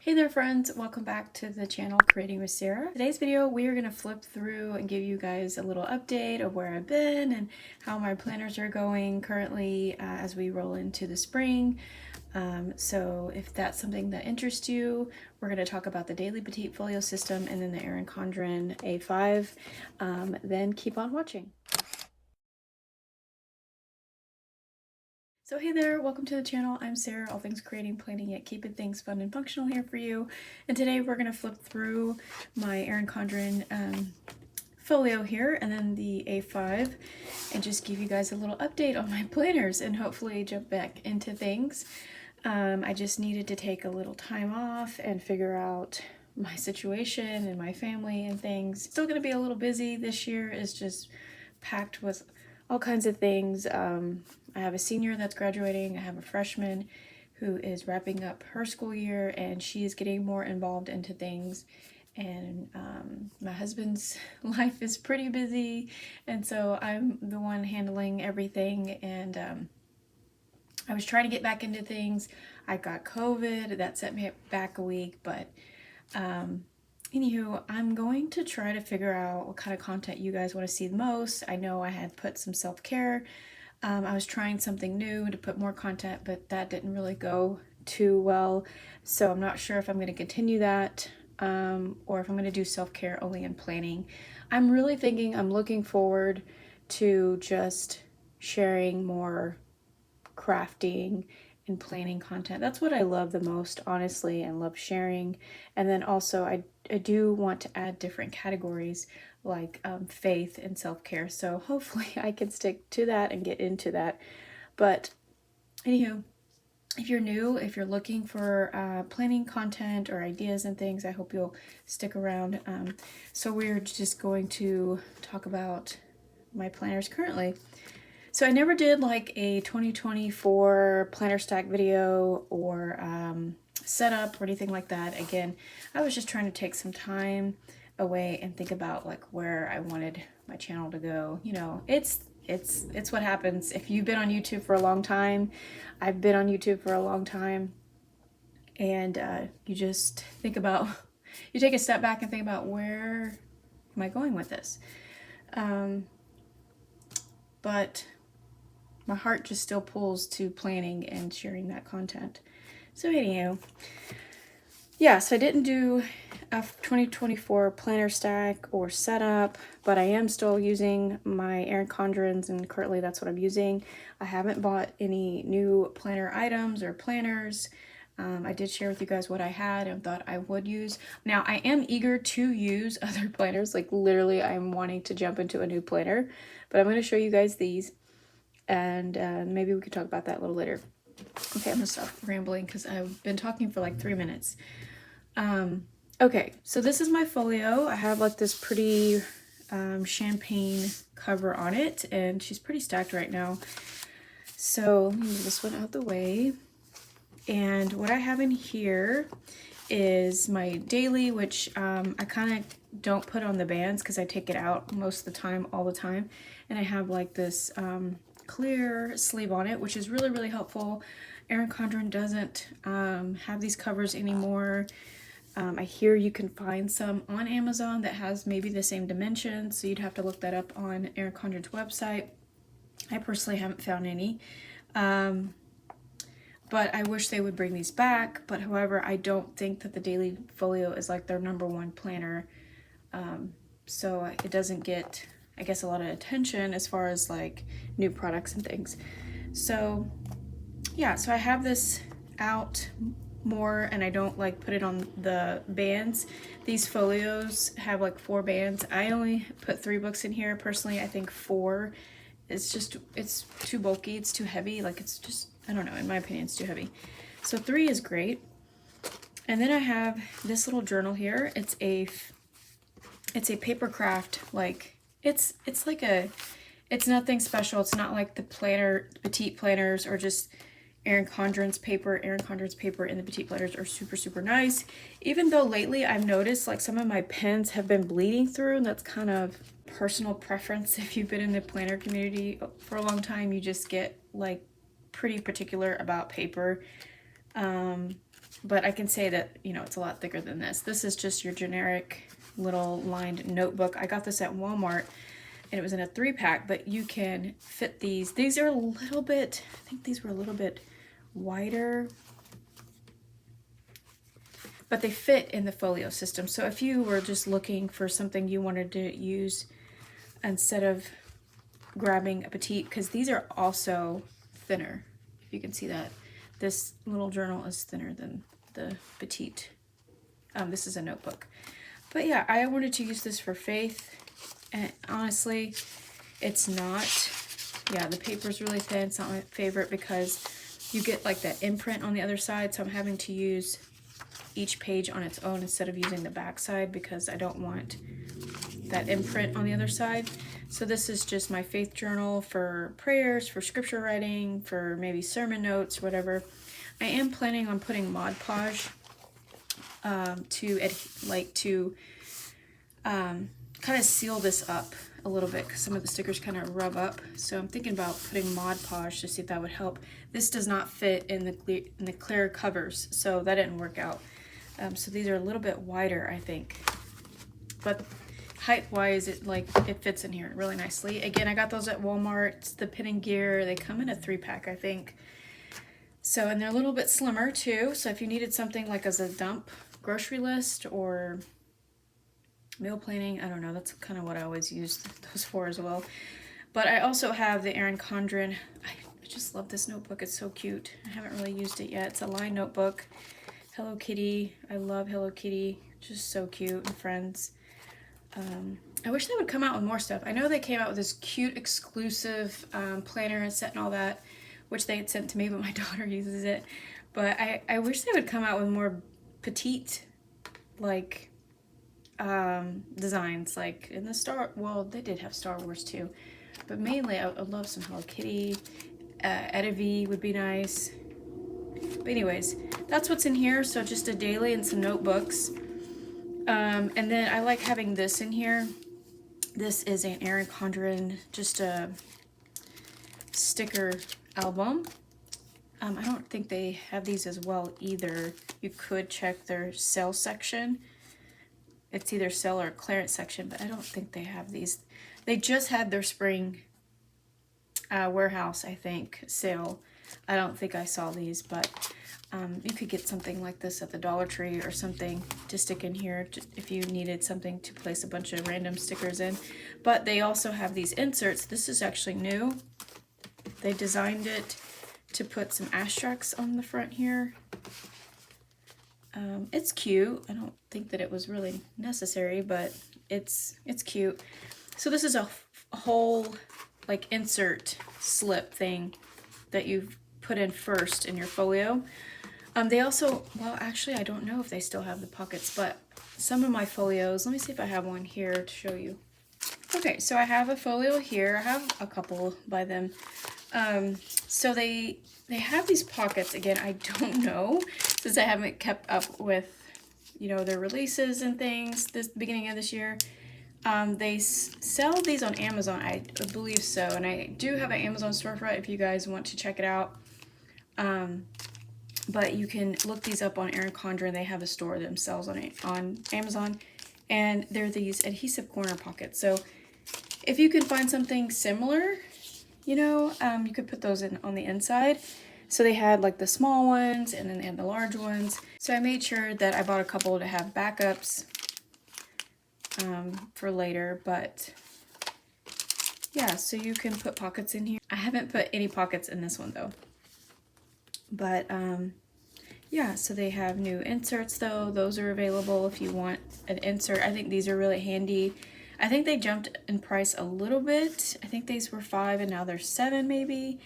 Hey there friends, welcome back to the channel Creating with Sarah. Today's video we are going to flip through and give you guys a little update of where I've been and how my planners are going currently as we roll into the spring. So if that's something that interests you, we're going to talk about the Daily Petite Folio system and then the Erin Condren A5. Then keep on watching. So hey there, welcome to the channel. I'm Sarah, all things creating, planning, yet keeping things fun and functional here for you. And today we're going to flip through my Erin Condren Folio here and then the A5 and just give you guys a little update on my planners and hopefully jump back into things. I just needed to take a little time off and figure out my situation and my family and things. Still going to be a little busy. This year is just packed with all kinds of things. I have a senior that's graduating. I have a freshman who is wrapping up her school year and she is getting more involved into things. And my husband's life is pretty busy. And so I'm the one handling everything. And I was trying to get back into things. I got COVID. That set me back a week. But anywho, I'm going to try to figure out what kind of content you guys want to see the most. I know I had put some self-care. I was trying something new to put more content, but that didn't really go too well. So I'm not sure if I'm going to continue that or if I'm going to do self-care only in planning. I'm really thinking I'm looking forward to just sharing more crafting and planning content. That's what I love the most, honestly, and love sharing. And then also I do want to add different categories like faith and self-care. So hopefully I can stick to that and get into that. But anywho, if you're new, if you're looking for planning content or ideas and things, I hope you'll stick around. So we're just going to talk about my planners currently. So I never did like a 2024 planner stack video or setup or anything like that. Again, I was just trying to take some time away and think about like where I wanted my channel to go. You know, it's what happens if you've been on YouTube for a long time. I've been on YouTube for a long time, and you just think about, you take a step back and think about where am I going with this? But my heart just still pulls to planning and sharing that content. So anyhow, yeah, so I didn't do a 2024 planner stack or setup, but I am still using my Erin Condrens, and currently that's what I'm using. I haven't bought any new planner items or planners. I did share with you guys what I had and thought I would use. Now, I am eager to use other planners. Like literally, I'm wanting to jump into a new planner, but I'm going to show you guys these. And maybe we could talk about that a little later. Okay, I'm gonna stop rambling because I've been talking for like 3 minutes. Okay, so this is my folio. I have like this pretty champagne cover on it, and she's pretty stacked right now. So let me move this one out the way. And what I have in here is my daily, which I kind of don't put on the bands because I take it out most of the time, all the time. And I have like this clear sleeve on it, which is really, really helpful. Erin Condren doesn't have these covers anymore. I hear you can find some on Amazon that has maybe the same dimensions, so you'd have to look that up on Erin Condren's website. I personally haven't found any. But I wish they would bring these back. But however, I don't think that the Daily Folio is like their #1 planner. So it doesn't get, I guess, a lot of attention as far as like new products and things. So yeah, so I have this out more and I don't like put it on the bands. These folios have like 4 bands. I only put 3 books in here. Personally, I think 4 is just, it's too bulky, it's too heavy. Like it's just, I don't know, in my opinion, it's too heavy. So 3 is great. And then I have this little journal here. It's a paper craft, like it's like a, it's nothing special. It's not like the petite planners or just Erin Condren's paper. Erin Condren's paper and the petite planners are super, super nice. Even though lately I've noticed like some of my pens have been bleeding through, and that's kind of personal preference. If you've been in the planner community for a long time, you just get like pretty particular about paper. but I can say that, you know, it's a lot thicker than this. This is just your generic little lined notebook. I got this at Walmart and it was in a 3-pack, but you can fit these. These are a little bit, I think these were a little bit wider, but they fit in the Folio system. So if you were just looking for something you wanted to use instead of grabbing a petite, because these are also thinner, if you can see that. This little journal is thinner than the petite. This is a notebook. But yeah, I wanted to use this for Faith, and honestly, it's not. Yeah, the paper's really thin. It's not my favorite because you get like that imprint on the other side, so I'm having to use each page on its own instead of using the back side because I don't want that imprint on the other side. So this is just my Faith journal for prayers, for scripture writing, for maybe sermon notes, whatever. I am planning on putting Mod Podge to kind of seal this up a little bit because some of the stickers kind of rub up. So I'm thinking about putting Mod Podge to see if that would help. This does not fit in the clear covers, so that didn't work out. So these are a little bit wider, I think, but height-wise, it fits in here really nicely. Again, I got those at Walmart. It's the Pin and Gear. They come in a 3-pack, I think. So, and they're a little bit slimmer too. So if you needed something like as a dump grocery list or meal planning, I don't know, that's kind of what I always use those for as well. But I also have the Erin Condren. I just love this notebook. It's so cute. I haven't really used it yet. It's a lined notebook. Hello Kitty. I love Hello Kitty. Just so cute and friends. I wish they would come out with more stuff. I know they came out with this cute exclusive planner and set and all that, which they had sent to me, but my daughter uses it. But I wish they would come out with more petite, like, designs, like in the well, they did have Star Wars too, but mainly I would love some Hello Kitty. Edevi would be nice. But anyways, that's what's in here. So just a daily and some notebooks. And then I like having this in here. This is an Erin Condren, just a sticker album. I don't think they have these as well either. You could check their sale section. It's either sale or clearance section, but I don't think they have these. They just had their spring warehouse, I think, sale. I don't think I saw these, but you could get something like this at the Dollar Tree or something to stick in here if you needed something to place a bunch of random stickers in. But they also have these inserts. This is actually new. They designed it to put some asterisks on the front here. It's cute. I don't think that it was really necessary, but it's cute. So this is a whole like insert slip thing that you've put in first in your folio. They also, well, actually, I don't know if they still have the pockets, but some of my folios, let me see if I have one here to show you. Okay, so I have a folio here. I have a couple by them. So they have these pockets. Again, I don't know, since I haven't kept up with, you know, their releases and things this beginning of this year. They sell these on Amazon, I believe so, and I do have an Amazon storefront if you guys want to check it out. But you can look these up on Erin Condren. They have a store themselves on Amazon, and they're these adhesive corner pockets. So if you can find something similar, you know, you could put those in on the inside. So they had like the small ones, and then they had the large ones. So I made sure that I bought a couple to have backups for later. But yeah, so you can put pockets in here. I haven't put any pockets in this one though. But yeah, so they have new inserts though. Those are available if you want an insert. I think these are really handy. I think they jumped in price a little bit. I think these were $5 and now they're $7 maybe.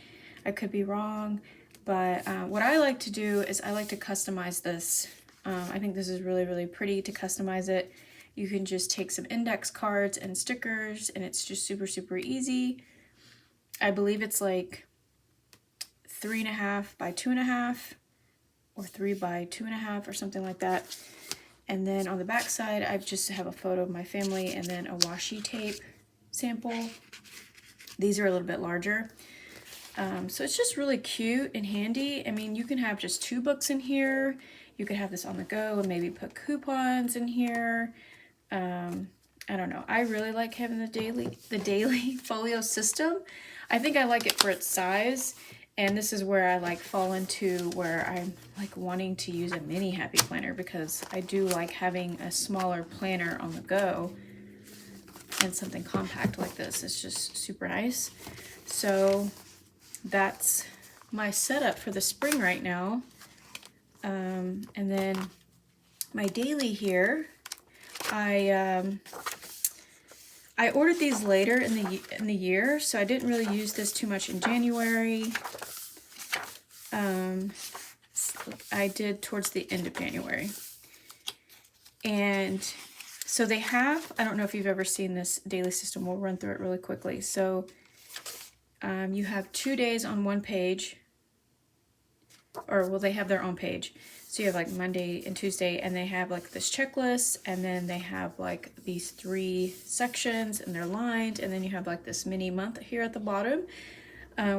I could be wrong. But what I like to do is I like to customize this. I think this is really, really pretty to customize it. You can just take some index cards and stickers, and it's just super, super easy. I believe it's like 3.5 by 2.5 or 3 by 2.5 or something like that. And then on the back side, I just have a photo of my family and then a washi tape sample. These are a little bit larger. So it's just really cute and handy. I mean, you can have just 2 books in here. You could have this on the go and maybe put coupons in here. I don't know. I really like having the daily folio system. I think I like it for its size, and this is where I like fall into where I'm like wanting to use a mini happy planner, because I do like having a smaller planner on the go, and something compact like this is just super nice. So that's my setup for the spring right now. And then my daily here, I ordered these later in the year, so I didn't really use this too much in January. I did towards the end of January. And so they have, I don't know if you've ever seen this daily system, we'll run through it really quickly. So you have 2 days on one page, or well, they have their own page. So you have like Monday and Tuesday, and they have like this checklist, and then they have like these 3 sections, and they're lined, and then you have like this mini month here at the bottom,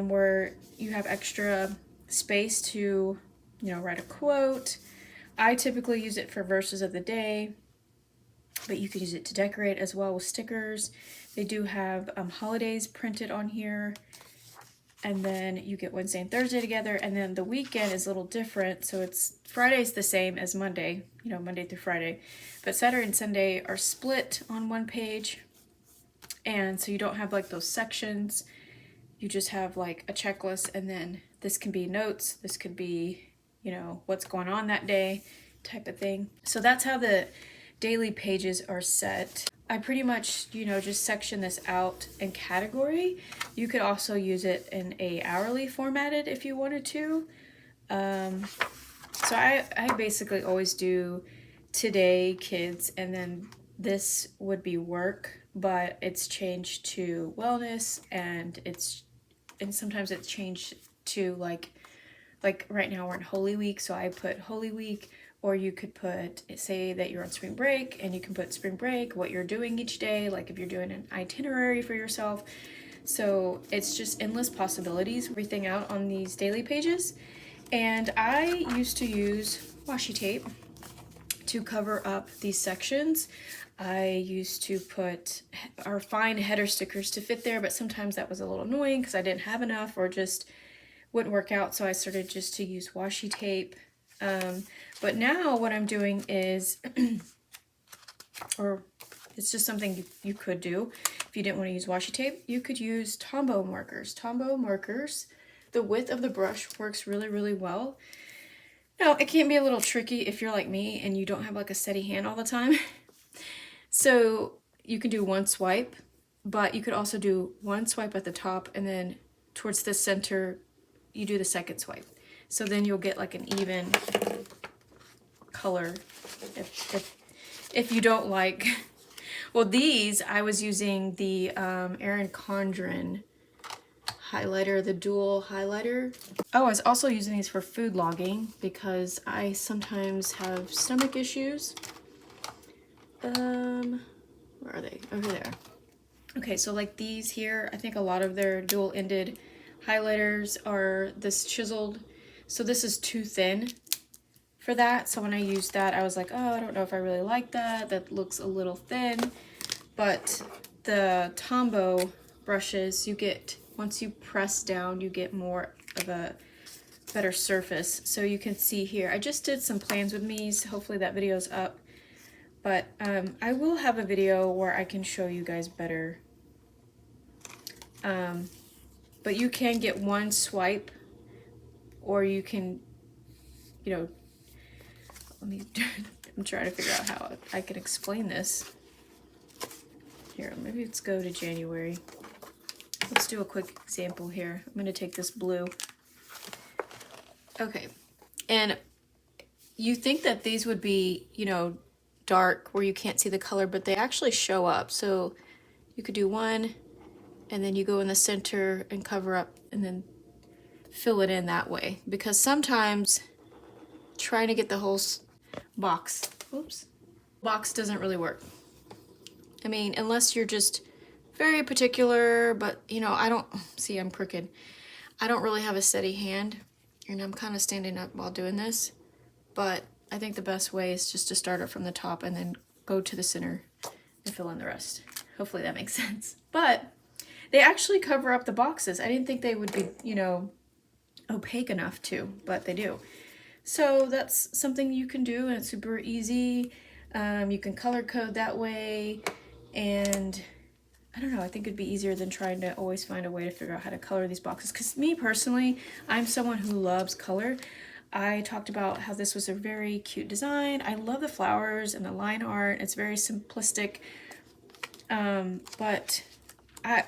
where you have extra space to, you know, write a quote. I typically use it for verses of the day, but you could use it to decorate as well with stickers. They do have holidays printed on here. And then you get Wednesday and Thursday together, and then the weekend is a little different. So it's Friday's the same as Monday, you know, Monday through Friday. But Saturday and Sunday are split on one page. And so you don't have like those sections. You just have like a checklist, and then this can be notes. This could be, you know, what's going on that day type of thing. So that's how the daily pages are set. I pretty much, you know, just section this out in category. You could also use it in a hourly formatted if you wanted to. So I basically always do today, kids, and then this would be work, but it's changed to wellness, and sometimes it's changed to like right now we're in Holy Week, so I put Holy Week. Or you could put, say that you're on spring break, and you can put spring break, what you're doing each day, like if you're doing an itinerary for yourself. So it's just endless possibilities, everything out on these daily pages. And I used to use washi tape to cover up these sections. I used to put or find header stickers to fit there, but sometimes that was a little annoying because I didn't have enough or just wouldn't work out. So I started just to use washi tape. But now what I'm doing is, or it's just something you could do. If you didn't want to use washi tape, you could use Tombow markers. Tombow markers, the width of the brush works really, really well. Now, it can be a little tricky if you're like me and you don't have like a steady hand all the time. So you can do one swipe, but you could also do one swipe at the top, and then towards the center, you do the second swipe. So then you'll get like an even color if you don't like. Well, these, I was using the Erin Condren highlighter, the dual highlighter. Oh, I was also using these for food logging because I sometimes have stomach issues. Where are they? Over there. Okay, so like these here, I think a lot of their dual-ended highlighters are this chiseled. So this is too thin for that. So when I used that, I was like, oh, I don't know if I really like that. That looks a little thin. But the Tombow brushes, you get, once you press down, you get more of a better surface. So you can see here, I just did some plans with me's. Hopefully that video's up. But I will have a video where I can show you guys better. But you can get one swipe, or you can, you know, I'm trying to figure out how I can explain this. Here, maybe let's go to January. Let's do a quick example here. I'm going to take this blue. Okay, and you think that these would be, you know, dark where you can't see the color, but they actually show up. So you could do one, and then you go in the center and cover up, and then fill it in that way. Because sometimes trying to get the whole box doesn't really work. I mean, unless you're just very particular, but you know, I'm crooked. I don't really have a steady hand, and I'm kind of standing up while doing this, but I think the best way is just to start it from the top and then go to the center and fill in the rest. Hopefully that makes sense. But they actually cover up the boxes. I didn't think they would be, you know, opaque enough to, but they do. So that's something you can do, and it's super easy. You can color code that way, and I don't know, I think it'd be easier than trying to always find a way to figure out how to color these boxes. Because me personally, I'm someone who loves color. I talked about how this was a very cute design. I love the flowers and the line art. It's very simplistic, but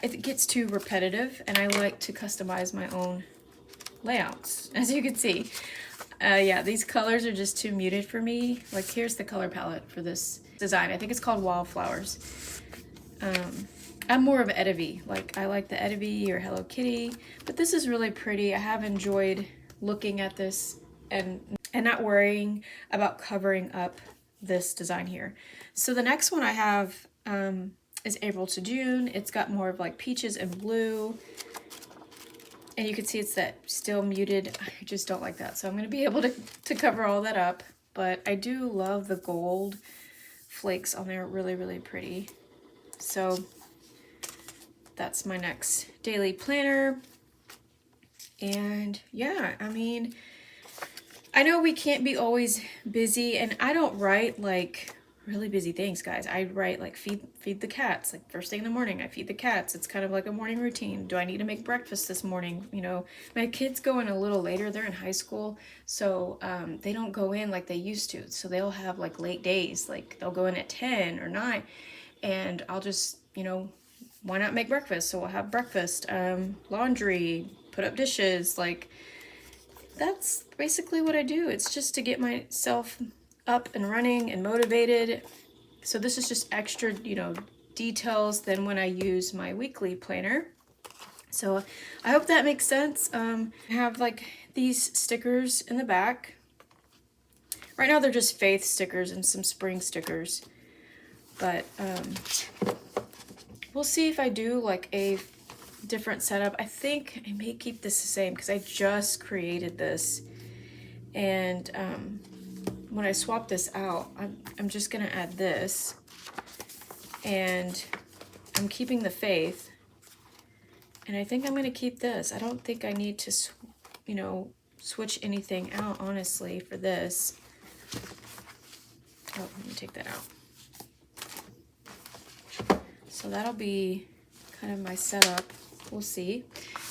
it gets too repetitive, and I like to customize my own layouts, as you can see. Yeah, these colors are just too muted for me. Like, here's the color palette for this design. I think it's called Wildflowers. I'm more of Etivee. Like, I like the Etivee or Hello Kitty, but this is really pretty. I have enjoyed looking at this and not worrying about covering up this design here. So the next one I have is April to June. It's got more of like peaches and blue. And you can see it's that still muted. I just don't like that. So I'm going to be able to cover all that up. But I do love the gold flakes on there. Really, really pretty. So that's my next daily planner. And yeah, I mean, I know we can't be always busy. And I don't write like really busy things, guys. I write like feed the cats. Like first thing in the morning, I feed the cats. It's kind of like a morning routine. Do I need to make breakfast this morning? You know, my kids go in a little later. They're in high school, so they don't go in like they used to. So they'll have like late days. Like they'll go in at 10 or 9, and I'll just, you know, why not make breakfast? So we'll have breakfast, laundry, put up dishes. Like that's basically what I do. It's just to get myself up and running and motivated. So this is just extra, you know, details than when I use my weekly planner. So I hope that makes sense. I have like these stickers in the back. Right now they're just faith stickers and some spring stickers. But we'll see if I do like a different setup. I think I may keep this the same because I just created this. And when I swap this out, I'm just gonna add this, and I'm keeping the faith, and I think I'm gonna keep this. I don't think I need to, you know, switch anything out, honestly, for this. Oh, let me take that out. So that'll be kind of my setup. We'll see.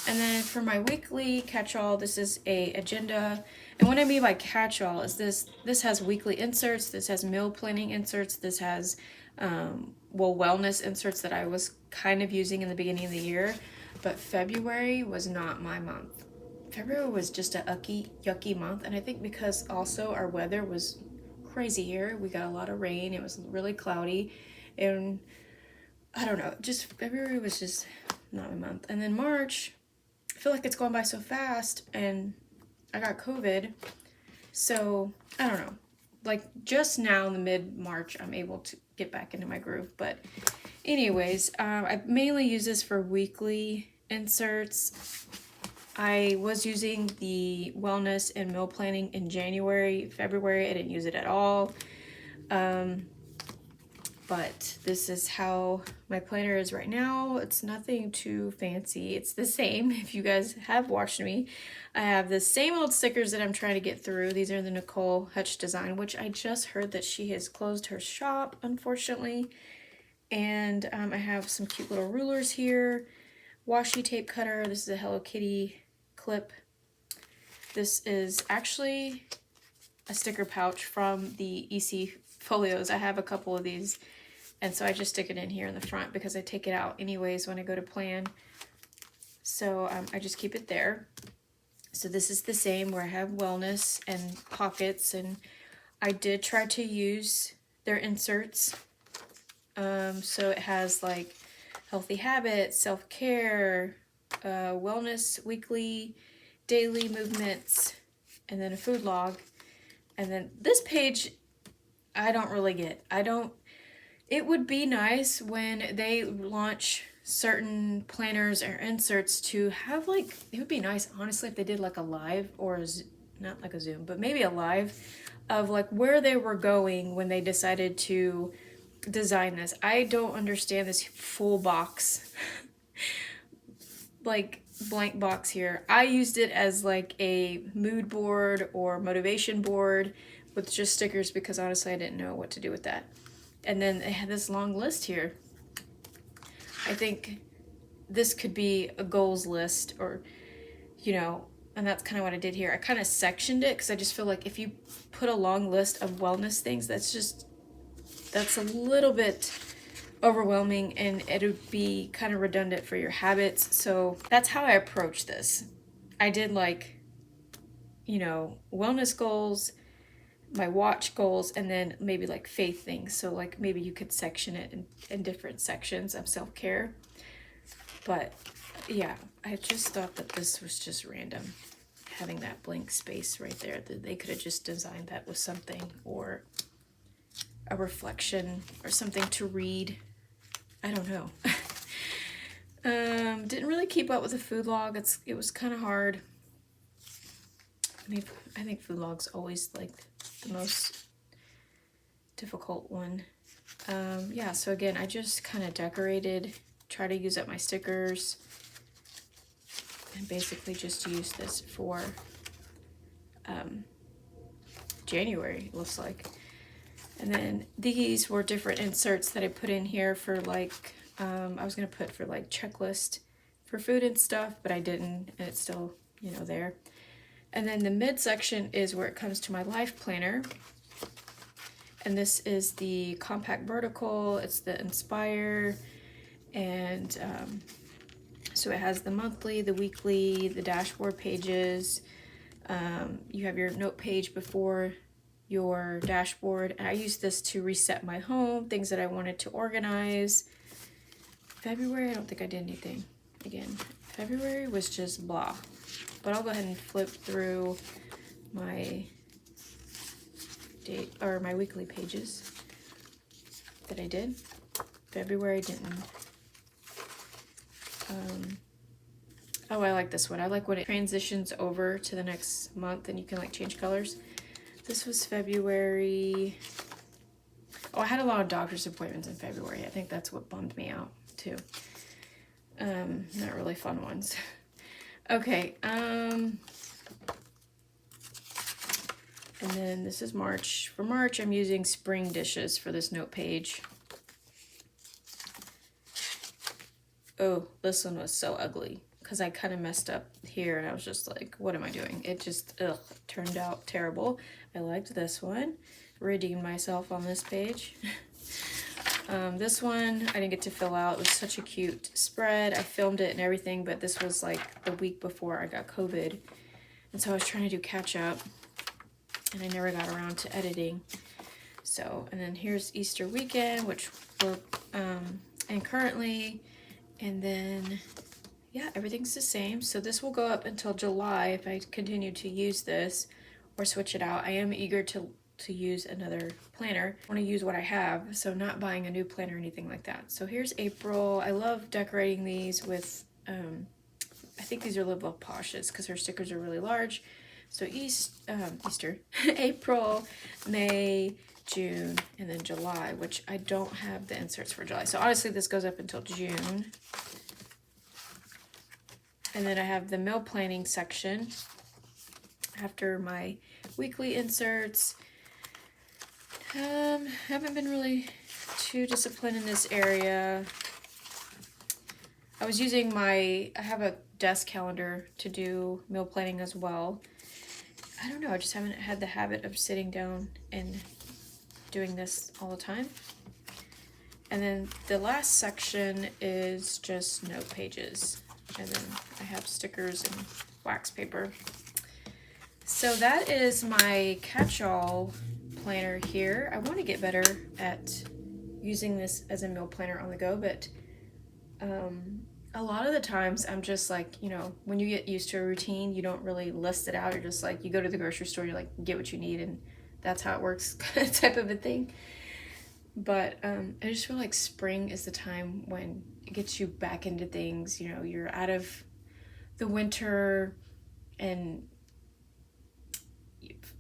And then for my weekly catch-all, this is a agenda. And what I mean by catch-all is this has weekly inserts, this has meal planning inserts, this has, well, wellness inserts that I was kind of using in the beginning of the year. But February was not my month. February was just a yucky month. And I think because also our weather was crazy here. We got a lot of rain. It was really cloudy. And I don't know, just February was just not my month. And then March, I feel like it's going by so fast, and I got COVID. So I don't know, like just now in the mid-March, I'm able to get back into my groove. But anyways, I mainly use this for weekly inserts. I was using the wellness and meal planning in January. February, I didn't use it at all. But this is how my planner is right now. It's nothing too fancy. It's the same. If you guys have watched me, I have the same old stickers that I'm trying to get through. These are the Nicole Hutch design, which I just heard that she has closed her shop, unfortunately. And I have some cute little rulers here. Washi tape cutter. This is a Hello Kitty clip. This is actually a sticker pouch from the EC Folios. I have a couple of these, and so I just stick it in here in the front because I take it out anyways when I go to plan. So I just keep it there. So this is the same where I have wellness and pockets, and I did try to use their inserts. So it has like healthy habits, self-care, wellness, weekly, daily movements, and then a food log. And then this page, I don't really get. It would be nice when they launch certain planners or inserts to have like, it would be nice, honestly, if they did like a live or not like a Zoom, but maybe a live of like where they were going when they decided to design this. I don't understand this full box, like blank box here. I used it as like a mood board or motivation board with just stickers because honestly I didn't know what to do with that. And then they had this long list here. I think this could be a goals list, or, you know, and that's kind of what I did here. I kind of sectioned it because I just feel like if you put a long list of wellness things, that's a little bit overwhelming and it would be kind of redundant for your habits. So that's how I approach this. I did like, you know, wellness goals, my watch goals, and then maybe like faith things. So like maybe you could section it in different sections of self-care. But yeah, I just thought that this was just random, having that blank space right there. That they could have just designed that with something, or a reflection, or something to read. I don't know. Didn't really keep up with the food log. It was kind of hard. I mean, I think food log's always like the most difficult one. Yeah, so again, I just kind of decorated, try to use up my stickers, and basically just use this for January, it looks like. And then these were different inserts that I put in here for like, I was going to put for like checklist for food and stuff, but I didn't, and it's still, you know, there. And then the midsection is where it comes to my life planner. And this is the compact vertical, it's the Inspire, and so it has the monthly, the weekly, the dashboard pages. You have your note page before your dashboard. And I use this to reset my home, things that I wanted to organize. February, I don't think I did anything. Again, February was just blah. But I'll go ahead and flip through my date or my weekly pages that I did. February didn't. Oh, I like this one. I like when it transitions over to the next month and you can like change colors. This was February. Oh, I had a lot of doctor's appointments in February. I think that's what bummed me out too. Not really fun ones. Okay, and then this is March. For March, I'm using spring dishes for this note page. Oh, this one was so ugly because I kind of messed up here and I was just like, what am I doing? It just, turned out terrible. I liked this one. Redeemed myself on this page. This one I didn't get to fill out. It was such a cute spread. I filmed it and everything, but this was like the week before I got COVID. And so I was trying to do catch up and I never got around to editing. So, and then here's Easter weekend, which we're in currently. And then, yeah, everything's the same. So this will go up until July if I continue to use this or switch it out. I am eager to use another planner. I want to use what I have, so not buying a new planner or anything like that. So here's April. I love decorating these with, I think these are Live Love Poshes because her stickers are really large. So Easter, April, May, June, and then July, which I don't have the inserts for July. So honestly, this goes up until June. And then I have the meal planning section after my weekly inserts. Haven't been really too disciplined in this area. I was using I have a desk calendar to do meal planning as well. I don't know, I just haven't had the habit of sitting down and doing this all the time. And then the last section is just note pages. And then I have stickers and wax paper. So that is my catch-all planner here. I want to get better at using this as a meal planner on the go, but a lot of the times I'm just like, you know, when you get used to a routine, you don't really list it out. You're just like, you go to the grocery store, you like get what you need, and that's how it works, type of a thing. But I just feel like spring is the time when it gets you back into things. You know, you're out of the winter and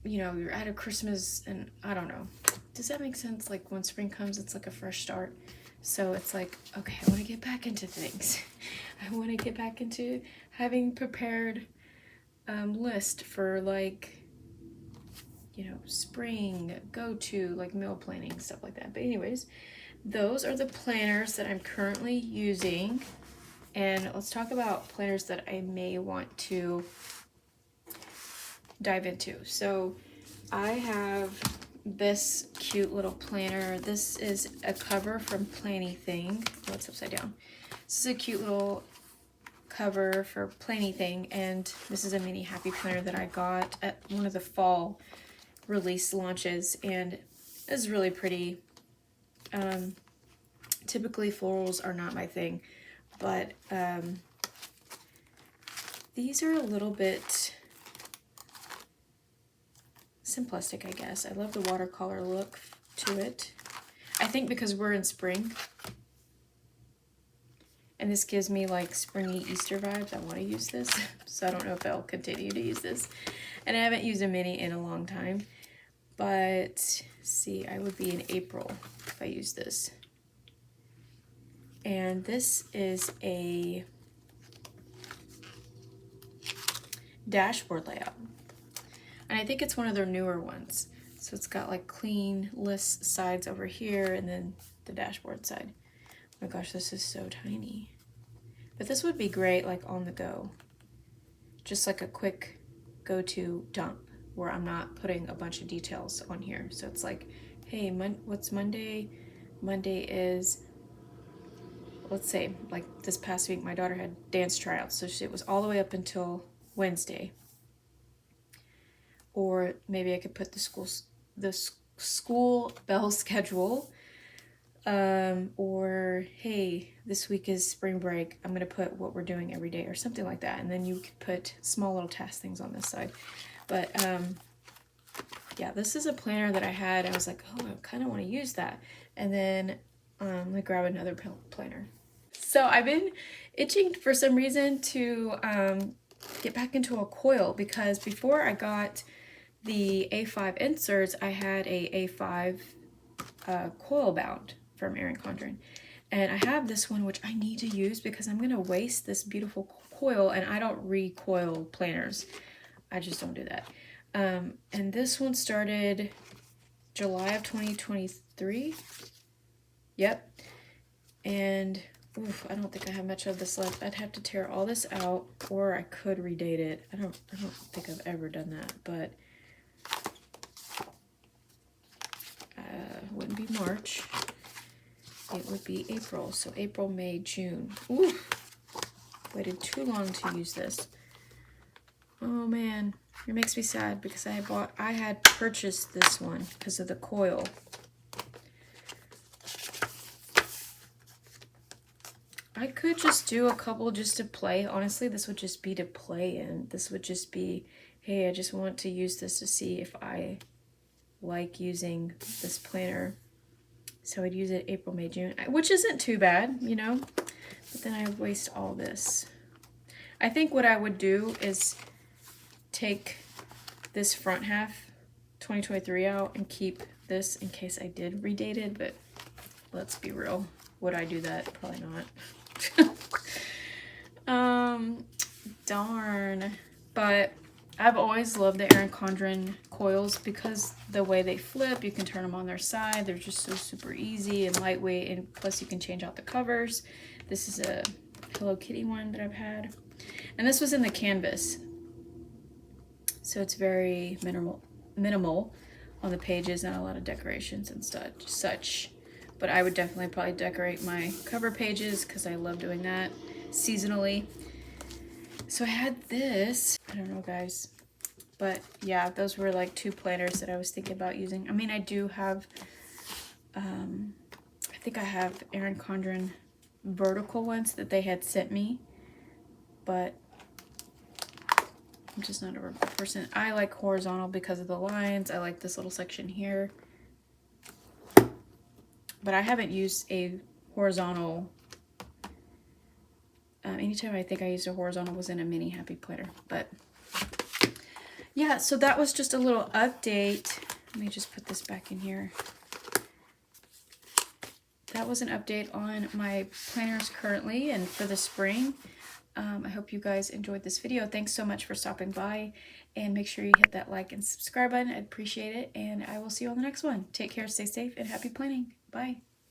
you know, you're out of Christmas, and I don't know. Does that make sense? Like when spring comes, it's like a fresh start. So it's like, okay, I want to get back into things. I want to get back into having prepared list for like, you know, spring, go to like meal planning, stuff like that. But anyways, those are the planners that I'm currently using. And let's talk about planners that I may want to dive into. So I have this cute little planner. This is a cover from Planny Thing. Oh, it's upside down. This is a cute little cover for Planny Thing, and this is a mini happy planner that I got at one of the fall release launches, and it's really pretty. Typically florals are not my thing, but these are a little bit simplistic, I guess. I love the watercolor look to it. I think because we're in spring, and this gives me like springy Easter vibes, I want to use this. So I don't know if I'll continue to use this. And I haven't used a mini in a long time. But see, I would be in April if I use this. And this is a dashboard layout. And I think it's one of their newer ones. So it's got like clean list sides over here and then the dashboard side. Oh my gosh, this is so tiny. But this would be great like on the go. Just like a quick go-to dump where I'm not putting a bunch of details on here. So it's like, hey, what's Monday? Monday is, let's say, like this past week, my daughter had dance tryouts. So it was all the way up until Wednesday. Or maybe I could put the school bell schedule. Or, hey, this week is spring break. I'm going to put what we're doing every day or something like that. And then you could put small little task things on this side. But, yeah, this is a planner that I had. I was like, oh, I kind of want to use that. And then let me grab another planner. So I've been itching for some reason to get back into a coil, because before I got the A5 inserts, I had a A5 coil bound from Erin Condren. And I have this one, which I need to use because I'm going to waste this beautiful coil, and I don't recoil planners. I just don't do that. And this one started July of 2023. Yep. And oof, I don't think I have much of this left. I'd have to tear all this out, or I could redate it. I don't think I've ever done that, but wouldn't be March. It would be April. So April, May, June. Ooh, waited too long to use this. Oh man, it makes me sad because I had purchased this one because of the coil. I could just do a couple just to play. Honestly, this would just be to play in. This would just be, hey, I just want to use this to see if I like using this planner. So I'd use it April, May, June, which isn't too bad, you know, but then I waste all this. I think what I would do is take this front half 2023 out and keep this in case I did redate it, but let's be real. Would I do that? Probably not. Darn. But I've always loved the Erin Condren coils because the way they flip, you can turn them on their side. They're just so super easy and lightweight, and plus you can change out the covers. This is a Hello Kitty one that I've had. And this was in the canvas. So it's very minimal on the pages, not a lot of decorations and such. But I would definitely probably decorate my cover pages because I love doing that seasonally. So I had this, I don't know guys, but yeah, those were like two planners that I was thinking about using. I mean, I do have, I think I have Erin Condren vertical ones that they had sent me, but I'm just not a vertical person. I like horizontal because of the lines. I like this little section here, but I haven't used a horizontal. Anytime I think I used a horizontal was in a mini happy planner, but yeah, so that was just a little update. Let me just put this back in here. That was an update on my planners currently and for the spring. I hope you guys enjoyed this video. Thanks so much for stopping by, and make sure you hit that like and subscribe button. I'd appreciate it, and I will see you on the next one. Take care, stay safe, and happy planning. Bye.